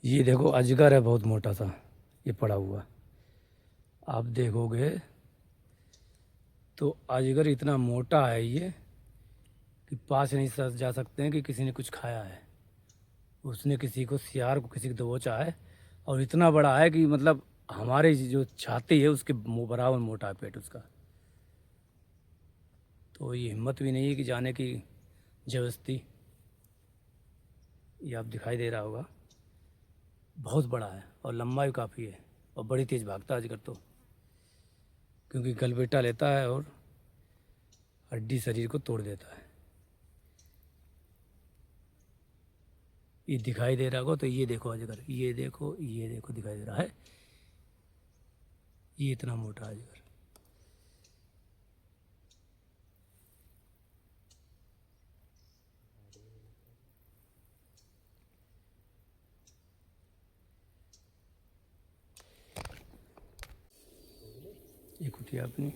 ये देखो अजगर है बहुत मोटा सा, ये पड़ा हुआ। आप देखोगे तो अजगर इतना मोटा है ये कि पास नहीं जा सकते हैं कि किसी ने कुछ खाया है। उसने किसी को, सियार को किसी को दबोचा है, और इतना बड़ा है कि मतलब हमारे जो छाती है उसके मुंह बराबर मोटा है पेट उसका। तो ये हिम्मत भी नहीं है कि जाने की जबरदस्ती। ये आप दिखाई दे रहा होगा, बहुत बड़ा है और लंबा भी काफ़ी है, और बड़ी तेज़ भागता है अजगर तो, क्योंकि गलबेटा लेता है और हड्डी शरीर को तोड़ देता है। ये दिखाई दे रहा होगा तो ये देखो अजगर, ये देखो, ये देखो दिखाई दे रहा है, ये इतना मोटा अजगर। ये कुटिया अपनी,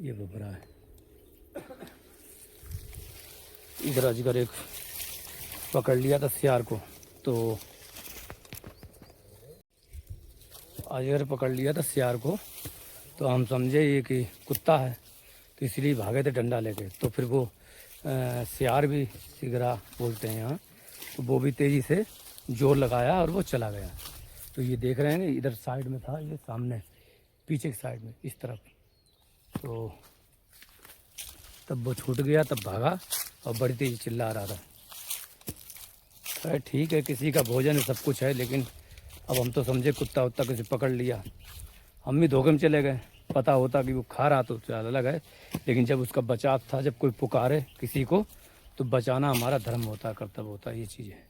ये बबरा है। इधर अजगर एक पकड़ लिया था सियार को, तो अजगर पकड़ लिया था सियार को, तो हम समझे ये कि कुत्ता है, तो इसलिए भागे थे डंडा लेके। तो फिर वो सियार भी, सिगरा बोलते हैं यहाँ, तो वो भी तेज़ी से जोर लगाया और वो चला गया। तो ये देख रहे हैं इधर साइड में था, ये सामने पीछे की साइड में इस तरफ, तो तब वो छूट गया, तब भागा और बड़ी तेज़ी चिल्ला रहा था। अरे ठीक है, किसी का भोजन है, सब कुछ है, लेकिन अब हम तो समझे कुत्ता उत्ता किसी पकड़ लिया, हम भी धोखे में चले गए। पता होता कि वो खा रहा तो चल अलग है, लेकिन जब उसका बचाव था, जब कोई पुकारे किसी को तो बचाना हमारा धर्म होता है, कर्तव्य होता है। ये चीज़ है,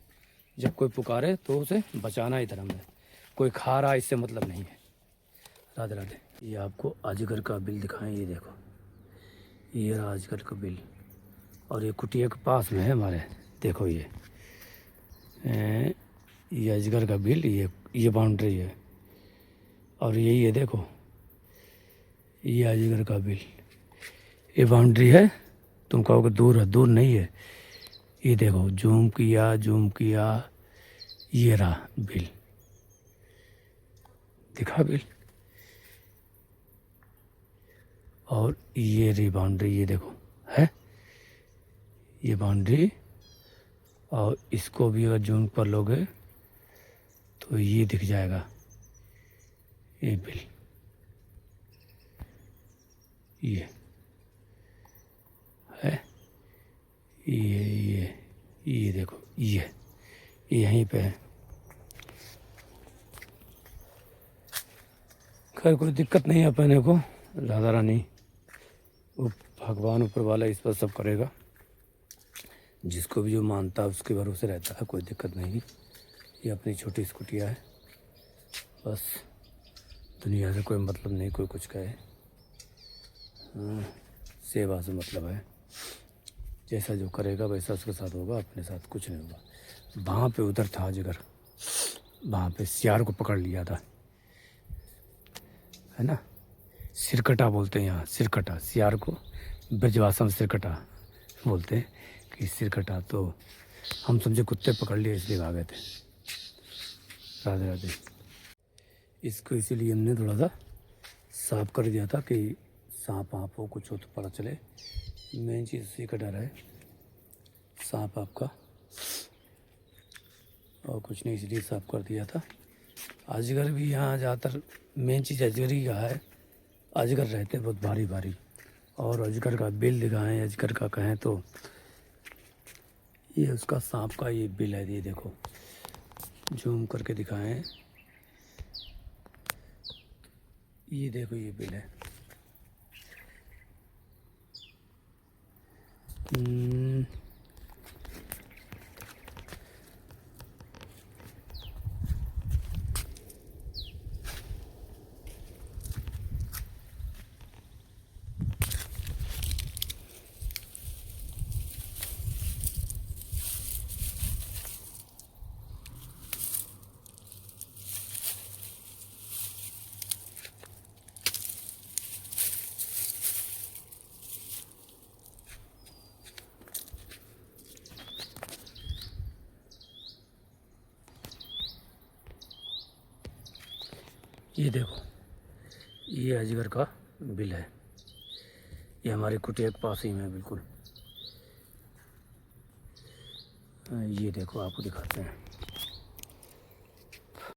जब कोई पुकारे तो उसे बचाना ही धर्म है। कोई खा रहा इससे मतलब नहीं है। राधे राधे। ये आपको अजगर का बिल दिखाएं, ये देखो, ये रहा अजगर का बिल, और ये कुटिया के पास में है हमारे। देखो ये अजगर का बिल, ये बाउंड्री है, और यही है देखो, ये अजगर का बिल, ये बाउंड्री है। तुम कहोगे दूर है, दूर नहीं है। ये देखो, जूम किया, जूम किया, ये रहा बिल, दिखा बिल, और ये रही बाउंड्री, ये देखो है ये बाउंड्री। और इसको भी अगर जूम कर लोगे तो ये दिख जाएगा, ये बिल, ये है, ये देखो, ये यहीं पे है। खैर कोई दिक्कत नहीं है अपने को, राधा रानी, वो भगवान ऊपर वाला इस पर सब करेगा। जिसको भी जो मानता है उसके भरोसे रहता है, कोई दिक्कत नहीं। ये अपनी छोटी स्कूटिया है, बस दुनिया से कोई मतलब नहीं, कोई कुछ कहे। सेवा से मतलब है, जैसा जो करेगा वैसा उसके साथ होगा, अपने साथ कुछ नहीं होगा। वहाँ पे उधर था अजगर, वहाँ पे सियार को पकड़ लिया था, है ना। सिरकटा बोलते हैं यहाँ, सिरकटा, सियार को ब्रजभाषा में सिरकटा बोलते हैं कि सिरकटा। तो हम समझे कुत्ते पकड़ लिए इसलिए भागे थे। राधे राधे। इसको इसीलिए हमने थोड़ा सा साफ कर दिया था कि सांप आप हो, कुछ हो तो पता चले। मेन चीज़ उसी का डर है, सांप आपका, और कुछ नहीं, इसलिए साफ कर दिया था। अजगर भी यहाँ ज़्यादातर मेन चीज़ अजगर ही का है, अजगर रहते हैं बहुत भारी भारी। और अजगर का बिल दिखाएं, अजगर का कहें तो ये उसका सांप का ये बिल है, ये देखो, जूम करके दिखाएं, ये देखो, ये बिल है। ये देखो, ये अजगर का बिल है। ये हमारी कुटिया के पास ही में है बिल्कुल। ये देखो, आपको दिखाते हैं।